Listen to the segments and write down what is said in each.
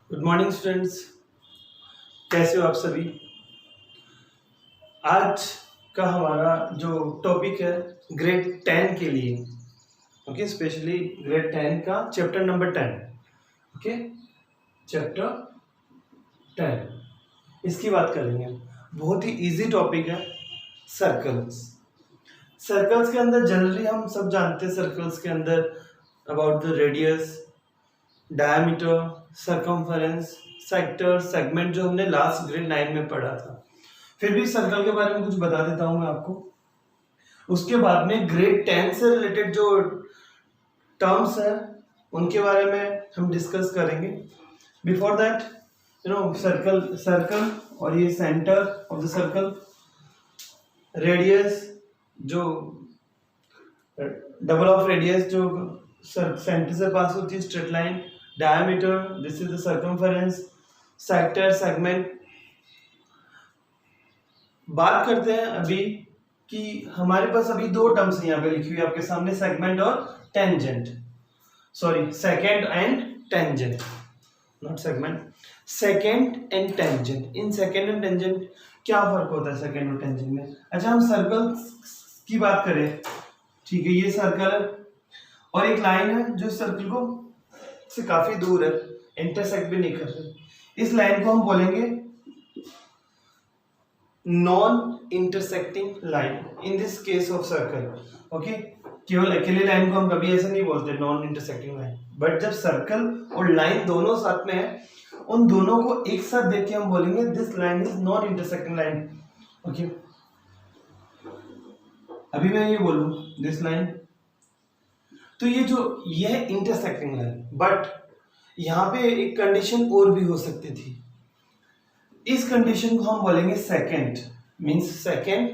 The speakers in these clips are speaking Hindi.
Good morning students. कैसे हो आप सभी। आज का हमारा जो टॉपिक है ग्रेड 10 के लिए, ओके, स्पेशली ग्रेड 10 का चैप्टर नंबर 10। ओके, चैप्टर 10 इसकी बात करेंगे। बहुत ही इजी टॉपिक है। सर्कल्स सर्कल्स के अंदर जनरली हम सब जानते हैं, सर्कल्स के अंदर about the radius, diameter, circumference, sector, segment, जो हमने लास्ट ग्रेड 9 में पढ़ा था। फिर भी सर्कल के बारे में कुछ बता देता हूं मैं आपको। उसके बाद में ग्रेड 10 से रिलेटेड जो टर्म्स हैं उनके बारे में हम डिस्कस करेंगे। बिफोर दैट सर्कल और ये centre of the circle, radius, जो डबल ऑफ रेडियस जो सेंटर से पास होती है, straight line, diameter, this is the circumference, sector, segment. बात करते हैं अभी कि हमारे पास अभी दो टर्म्स यहाँ पे लिखी हुई है आपके सामने, सेगमेंट और tangent. Sorry, second and tangent, not segment, second and tangent. In second and tangent क्या फर्क होता है सेकेंड और टेंजेंट में? अच्छा, हम सर्कल की बात करें, ठीक है, ये सर्कल है और एक लाइन है जो सर्कल को से काफी दूर है, इंटरसेक्ट भी नहीं कर रही। इस लाइन को हम बोलेंगे non intersecting line in this case of circle. Okay, केवल अकेले लाइन को हम कभी ऐसे नहीं बोलते नॉन इंटरसेक्टिंग लाइन, बट जब सर्कल और लाइन दोनों साथ में है, उन दोनों को एक साथ देख के हम बोलेंगे this line is non intersecting line. Okay, अभी मैं ये बोलूं दिस लाइन, तो ये है इंटरसेक्टिंग लाइन, बट यहां पे एक कंडीशन और भी हो सकती थी। इस कंडीशन को हम बोलेंगे second, means second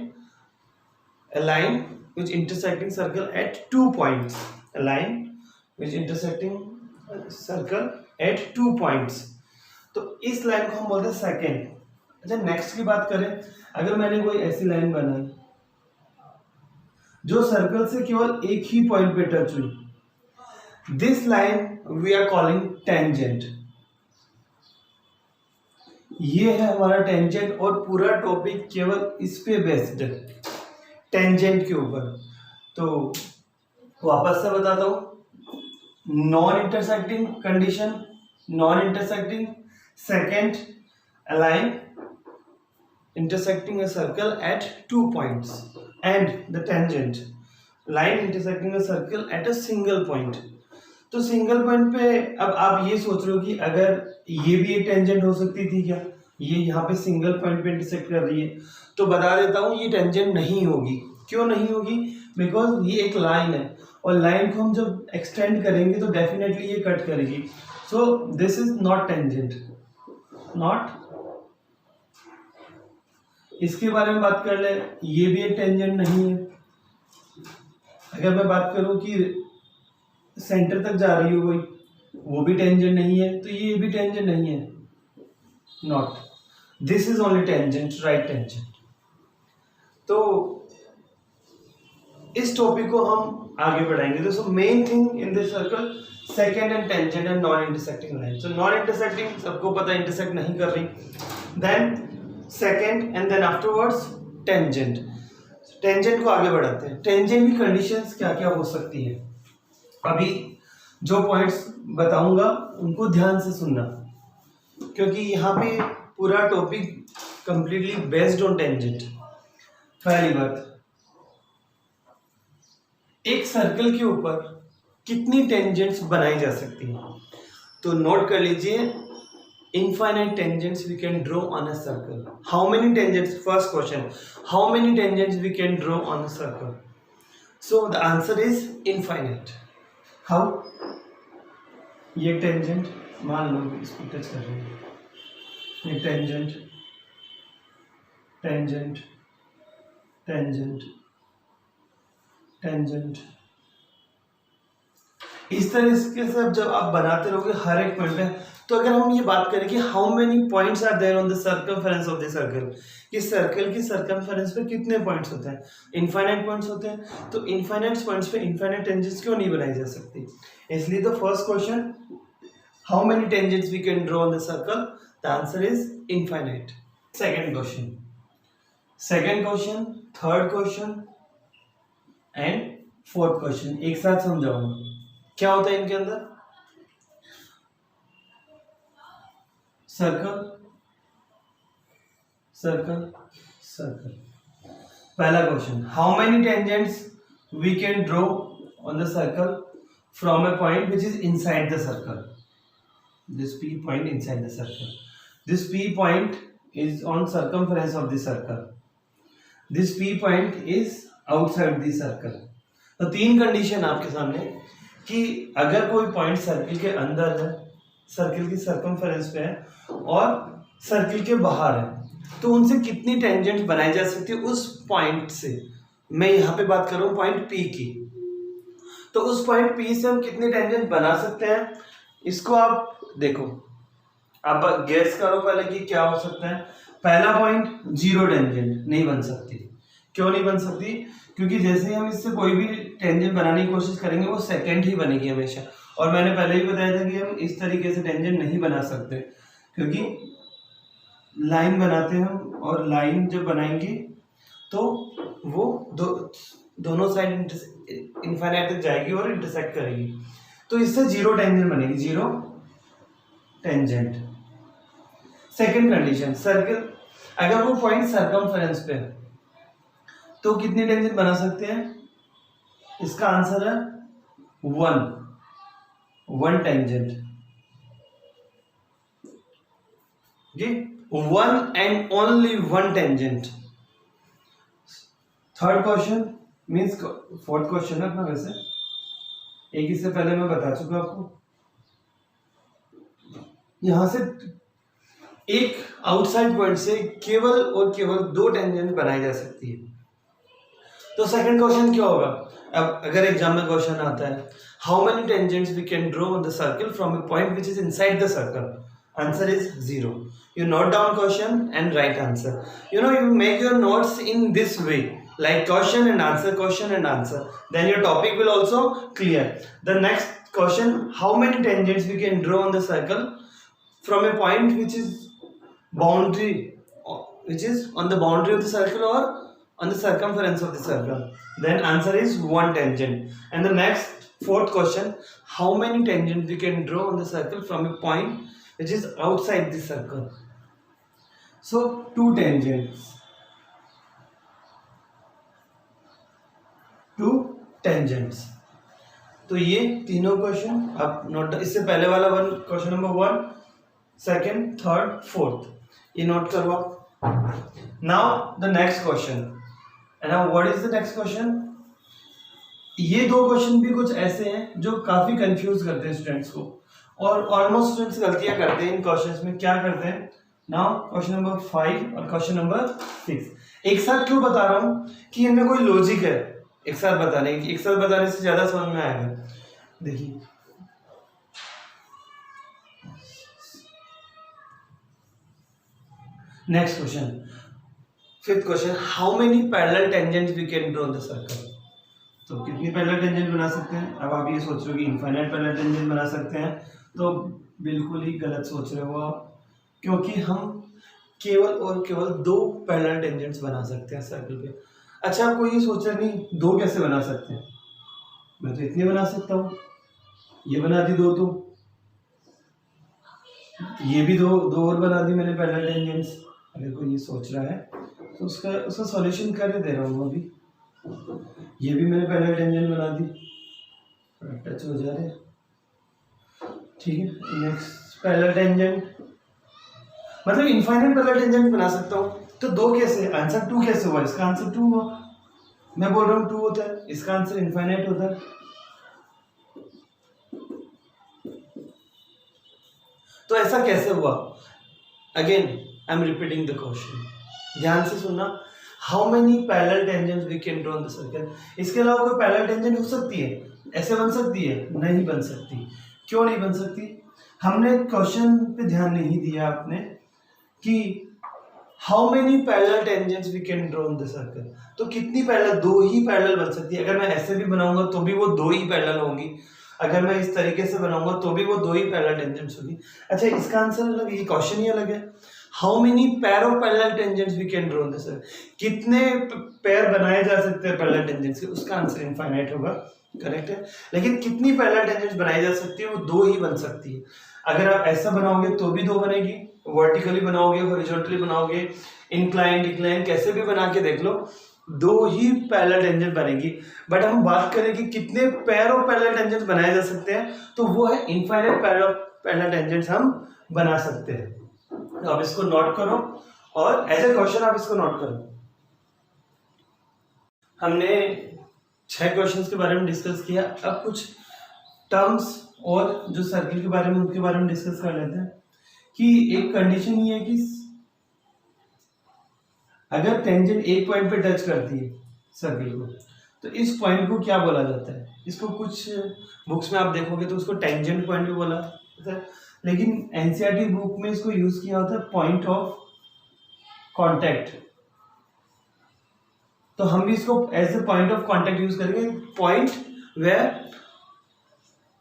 a line which intersecting circle at 2 points, a line which intersecting circle at 2 points, तो इस लाइन को हम बोलते हैं सेकेंड। अच्छा, नेक्स्ट की बात करें, अगर मैंने कोई ऐसी लाइन बनाई जो सर्कल से केवल एक ही पॉइंट पे टच हुई, this line we are calling tangent. ये है हमारा टेंजेंट और पूरा टॉपिक केवल इस पे बेस्ड है, टेंजेंट के ऊपर। तो वापस से बताता हूं, non intersecting condition, non intersecting, second, a line intersecting a circle at 2 points, and the tangent, line intersecting a circle at a single point। तो सिंगल पॉइंट पे अब आप ये सोच रहे हो कि अगर ये भी एक टेंजेंट हो सकती थी क्या, ये यहाँ पे सिंगल पॉइंट पे इंटरसेक्ट कर रही है, तो बता देता हूँ ये टेंजेंट नहीं होगी। क्यों नहीं होगी? बिकॉज ये एक लाइन है और लाइन को हम जब एक्सटेंड करेंगे तो डेफिनेटली ये कट करेगी, so this is not tangent, not. इसके बारे में बात कर ले, ये भी एक टेंजेंट नहीं है। अगर मैं बात करूं कि सेंटर तक जा रही हो कोई, वो भी टेंजेंट नहीं है, तो ये भी टेंजेंट नहीं है, not. This is only tangent, right tangent. तो इस टॉपिक को हम आगे बढ़ाएंगे। तो main thing in this circle, secant and tangent and non intersecting line. So non intersecting सबको पता है, इंटरसेक्ट नहीं कर रही, then secant and then afterwards tangent. Tangent को आगे बढ़ाते हैं। टेंजेंट की कंडीशंस क्या क्या हो सकती है, अभी जो पॉइंट्स बताऊंगा उनको ध्यान से सुनना, क्योंकि यहाँ पे पूरा topic completely based on tangent. पहली बात, एक सर्कल के ऊपर कितनी टेंजेंट्स बनाई जा सकती हैं, तो नोट कर लीजिए, infinite tangents we can draw on a circle. How many tangents, first question, how many tangents we can draw on a circle? So the answer is infinite. How? ये टेंजेंट मान लो इसको टच कर रही है, ये टेंजेंट, टेंजेंट, टेंजेंट, टेंजेंट, इस तरह से जब आप बनाते रहोगे हर एक पॉइंट पे, तो अगर हम ये बात करें कि how many points are there on the circumference of the circle, कि सर्कल की सर्कमफेरेंस पे कितने पॉइंट्स होते हैं, इनफाइनाइट पॉइंट्स होते हैं, तो इनफाइनाइट पॉइंट्स पे इनफाइनाइट टेंजेंट्स क्यों नहीं बनाई जा सकती? इसलिए the first question, how many tangents we can draw on the circle? The answer is infinite. Second question, third question and fourth question एक साथ समझाऊंगा क्या होता है इनके अंदर. Circle circle circle. पहला question, how many tangents we can draw on the circle from a point which is inside the circle. This P point inside the circle. This P point is on circumference of the circle. This P point is outside the circle. तो तीन कंडीशन आपके सामने कि अगर कोई पॉइंट सर्किल के अंदर है, सर्किल की सर्कमफेरेंस पे है और सर्किल के बाहर है, तो उनसे कितनी टेंजेंट बनाई जा सकती है उस पॉइंट से. मैं यहाँ पे बात कर रहा हूँ पॉइंट P की. तो उस पॉइंट P से हम कितनी टेंजेंट बना सकते हैं, इसको आप देखो, आप गैस करो पहले कि क्या हो सकता है. पहला पॉइंट जीरो टेंजेंट नहीं बन सकती. क्यों नहीं बन सकती? क्योंकि जैसे ही हम इससे कोई भी टेंजेंट बनाने की कोशिश करेंगे वो सेकंड ही बनेगी हमेशा. और मैंने पहले ही बताया था कि हम इस तरीके से टेंजेंट नहीं बना सकते, क्योंकि लाइन बनाते हैं हम और लाइन जब बनाएंगे तो वो दोनों साइड इनफाइनाइट तक जाएगी और इंटरसेक्ट करेगी. तो इससे जीरो टेंजेंट बनेगी, zero tangent. Second condition, circle अगर वो पॉइंट सर्कमफेरेंस पे है तो कितनी टेंजेंट बना सकते हैं? इसका आंसर है वन टेंजेंट. जी, one and only one tangent. Third question means fourth question है अपना. वैसे एक इससे पहले मैं बता चुका आपको. यहां से एक आउटसाइड पॉइंट से केवल और केवल दो टेंजेंट बनाई जा सकती है. तो सेकंड क्वेश्चन क्या होगा? अब अगर एग्जाम में क्वेश्चन आता है, how many tangents we can draw on the circle from a point which is inside the circle? Answer is zero. You note down question and write answer. You make your notes in this way, like question and answer. Then your topic will also clear. The next question, how many tangents we can draw on the circle from a point which is on the boundary of the circle or on the circumference of the circle? Then answer is one tangent. And the next fourth question, how many tangents we can draw on the circle from a point which is outside the circle? So two tangents. तो ये तीनों क्वेश्चन आप नोट, इससे पहले वाला question number 1, second, third, fourth, ये नोट करो आप. Now the next question. And now what is the next question? ये दो क्वेश्चन भी कुछ ऐसे हैं जो काफी कंफ्यूज करते हैं स्टूडेंट्स को, और ऑलमोस्ट स्टूडेंट्स गलतियां करते हैं इन क्वेश्चंस में. क्या करते हैं? नाउ क्वेश्चन नंबर 5 और क्वेश्चन नंबर 6 एक साथ क्यों बता रहा हूं कि इनमें कोई लॉजिक है एक साथ बताने की. एक साथ बताने से ज्यादा समझ में आएगा. देखिए, next question, fifth question, how many parallel tangents we can draw on the circle? तो कितनी पैरेलल टेंजेंट बना सकते हैं? अब आप ये सोच रहे हो कि इनफाइनाइट पैरेलल टेंजेंट बना सकते हैं, तो बिल्कुल ही गलत सोच रहे हो आप, क्योंकि हम केवल और केवल दो पैरेलल टेंजेंट्स बना सकते हैं सर्कल पे. अच्छा, आपको ये सोच रहे नहीं दो कैसे बना सकते हैं? मैं तो इतने बना सकता हूँ, ये बना दी दो, तो ये भी दो और बना दी मैंने पैरेलल टेंजेंट्स. अगर कोई ये सोच रहा है तो उसका सॉल्यूशन कर दे रहा हूँ. अभी ये भी मैंने पैरेलल टेंजेंट बना दी, टच हो जा रहे. ठीक है, नेक्स्ट पैरेलल टेंजेंट, मतलब इनफाइनाइट पैरेलल टेंजेंट बना सकता हूँ. तो दो कैसे? आंसर 2 कैसे हुआ? इसका आंसर 2 हुआ. मैं बोल रहा हूँ 2 होता है, इसका आंसर इनफाइनाइट होता है. तो ऐसा कैसे हुआ? Again I am repeating the question, ध्यान से सुनना. How many parallel tangents we can draw on the circle? इसके अलावा कोई पैरेलल टेंजेंट हो सकती है? ऐसे बन सकती है? नहीं बन सकती. क्यों नहीं बन सकती? हमने क्वेश्चन पे ध्यान नहीं दिया आपने कि how many parallel tangents we can draw on the circle. तो कितनी पैरेलल? दो ही पैरेलल बन सकती है. अगर मैं ऐसे भी बनाऊंगा तो भी वो दो ही पैरेलल होंगी. अगर मैं इस तरीके से बनाऊंगा तो भी वो 2 ही पैरेलल टेंजेंट्स होगी। अच्छा, इसका आंसर अलग, ये क्वेश्चन ही अलग है। How many pair of parallel tangents we can draw in this, कितने पेयर बनाए जा सकते हैं पैरेलल टेंजेंट्स के, उसका आंसर इनफाइनाइट होगा, करेक्ट है। लेकिन कितनी पैरेलल टेंजेंट्स बनाई जा सकती है, वो 2 ही बन सकती है। अगर आप ऐसा बनाओगे तो भी 2 बनेगी, वर्टिकली बनाओगे, हॉरिजॉन्टली बनाओगे, इंक्लाइन डिक्लाइन कैसे भी बना के देख लो, 2 ही पैरेलल टेंजेंट बनेगी। बट हम बात करें कि कितने पेयर ऑफ पैरेलल टेंजेंट्स बनाए जा सकते हैं, तो वो है infinite pair of parallel tangents हम बना सकते हैं। तो आप इसको नोट करो और एज ए क्वेश्चन आप इसको नोट करो। हमने 6 क्वेश्चंस के बारे में डिस्कस किया। अब कुछ टर्म्स और जो सर्किल के बारे में, उनके बारे में डिस्कस कर लेते हैं। कि एक कंडीशन ये है कि अगर टेंजेंट एक पॉइंट पे टच करती है सर्किल को, तो इस पॉइंट को क्या बोला जाता है? इसको कुछ बुक्स में आप देखोगे तो उसको टेंजेंट पॉइंट भी बोला जाता है, लेकिन एनसीईआरटी बुक में इसको यूज किया होता है पॉइंट ऑफ कांटेक्ट। तो हम भी इसको as a point of contact use करेंगे, point where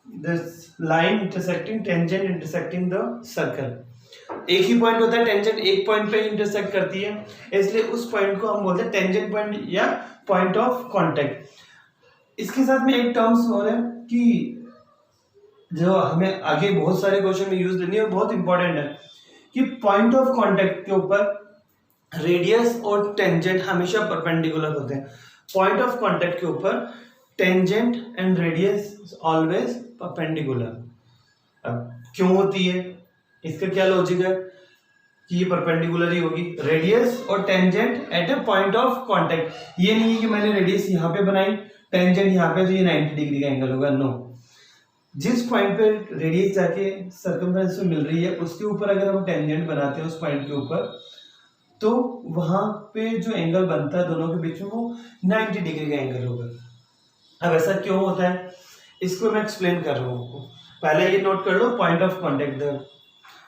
this line intersecting tangent intersecting the circle. एक ही पॉइंट होता है, टेंजेंट एक पॉइंट पे इंटरसेक्ट करती है, इसलिए उस पॉइंट को हम बोलते हैं टेंजेंट पॉइंट या पॉइंट ऑफ कांटेक्ट। इसके साथ में एक टर्म्स और है कि जो हमें आगे बहुत सारे क्वेश्चन में यूज लेनी है, बहुत इंपॉर्टेंट है कि पॉइंट ऑफ कांटेक्ट के ऊपर रेडियस और टेंजेंट हमेशा परपेंडिकुलर होते हैं। पॉइंट ऑफ कांटेक्ट के ऊपर tangent and radius always perpendicular. अब क्यों होती है, इसका क्या लॉजिक है कि ये परपेंडिकुलर ही होगी, रेडियस और tangent at A point of contact. ये नहीं है कि मैंने रेडियस यहाँ पे बनाई, टेंजेंट यहाँ पे, तो ये 90 डिग्री का एंगल होगा, नो। जिस पॉइंट पे रेडियस जाके सर्कमफ्रेंस में मिल रही है, उसके ऊपर अगर हम टेंजेंट बनाते हैं उस पॉइंट के ऊपर, तो वहां पे जो एंगल बनता है दोनों के बीच में, वो 90 डिग्री का एंगल होगा। अब ऐसा क्यों होता है, इसको मैं एक्सप्लेन कर रहा हूँ। पहले ये नोट कर लो, point of contact,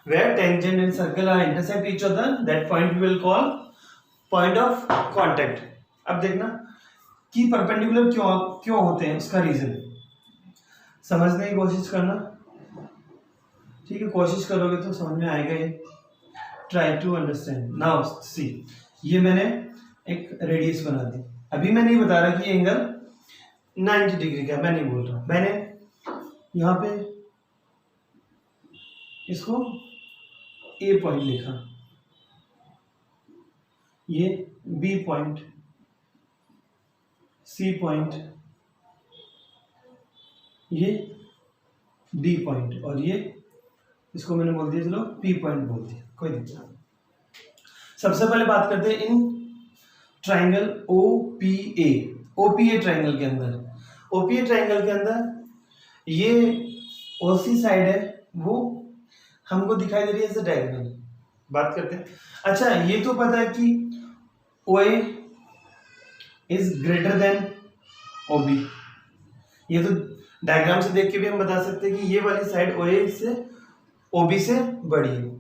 where tangent and circle are intersect each other, that point we will call point of contact। अब देखना कि परपेंडिकुलर क्यों होते हैं, उसका रीजन समझने की कोशिश करना, ठीक है। कोशिश करोगे तो समझ में आएगा ये। Try to understand. Now see, ये मैंने एक रेडियस बना दी। अभी मैं नहीं बता रहा कि एंगल 90 डिग्री का, मैं नहीं बोल रहा। मैंने यहाँ पे इसको ए पॉइंट लिखा, ये बी पॉइंट, सी पॉइंट, ये डी पॉइंट, और ये इसको मैंने बोल दिया, चलो पी पॉइंट बोल दिया, कोई दिक्कत नहीं। सबसे पहले बात करते हैं in triangle OPA. OPA triangle के अंदर, ओपीए ट्राइंगल के अंदर ये ओसी साइड है, वो हमको दिखाई दे रही है एज डायगोनल। बात करते हैं। अच्छा, ये तो पता है कि OA is greater than OB, ये तो डायग्राम से देख के भी हम बता सकते हैं कि ये वाली साइड OA से OB से बड़ी है।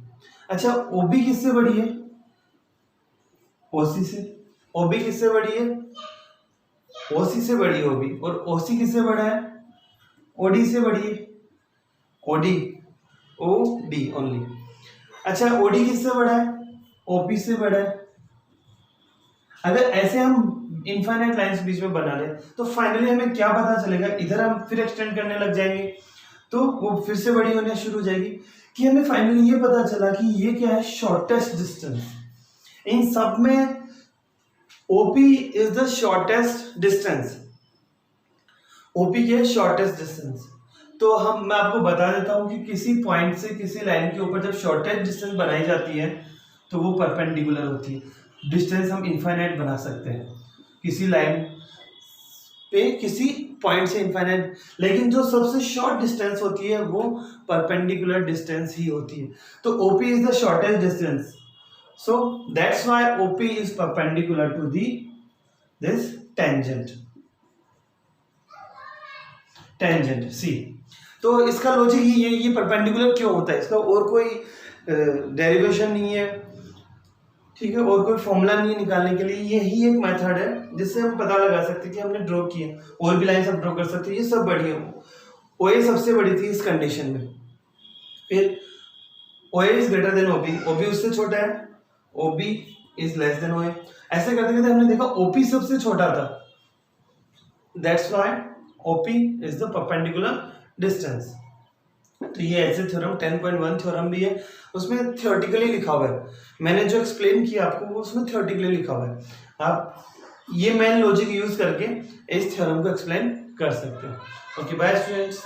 अच्छा, OB किससे बड़ी है? OC से। OB किससे बड़ी है? OC से बड़ी है OB। और OC किससे बड़ा है? OD से बड़ी है। OD only. अच्छा, OD किससे बड़ा है? OP से बड़ा है। अगर ऐसे हम इनफाइनाइट लाइंस बीच में बना ले, तो फाइनली हमें क्या पता चलेगा, इधर हम फिर एक्सटेंड करने लग जाएंगे तो वो फिर से बड़ी होने शुरू हो जाएगी, कि हमें फाइनली ये पता चला कि ये क्या है, शॉर्टेस्ट डिस्टेंस। इन सब में OP is the shortest distance. OP क्या है? Shortest distance. तो मैं आपको बता देता हूं कि किसी पॉइंट से किसी लाइन के ऊपर जब शॉर्टेस्ट डिस्टेंस बनाई जाती है तो वो परपेंडिकुलर होती है। डिस्टेंस हम इनफाइनाइट बना सकते हैं किसी लाइन पे, किसी पॉइंट से इनफाइनाइट, लेकिन जो सबसे शॉर्ट डिस्टेंस होती है वो परपेंडिकुलर डिस्टेंस ही होती है। तो OP is the shortest distance, so that's why OP is perpendicular to this tangent C। तो इसका लॉजिक ये परपेंडिकुलर क्यों होता है, इसका और कोई डेरिवेशन नहीं है, ठीक है, और कोई फॉर्मूला नहीं है निकालने के लिए। यही एक मेथड है जिससे हम पता लगा सकते हैं कि हमने ड्रॉ किया। और भी लाइन्स हम ड्रॉ कर सकते हैं, ये सब बढ़िया ओ ए सबसे बड़ी थी इस कंडीशन में, फिर ओ ए इज ग्रेटर देन ओबी, ओबी उससे छोटा है, ओबी इज लेस देन ओ ए। ऐसे करते करते हमने देखा ओपी सबसे छोटा था, that's why OP is the perpendicular distance. तो ये ऐसे थ्योरम 10.1 थ्योरम भी है, उसमें थियोरेटिकली लिखा हुआ है, मैंने जो एक्सप्लेन किया आपको वो उसमें थियोरेटिकली लिखा हुआ है, आप ये मेन लॉजिक यूज करके इस थ्योरम को एक्सप्लेन कर सकते हो। Okay bye students.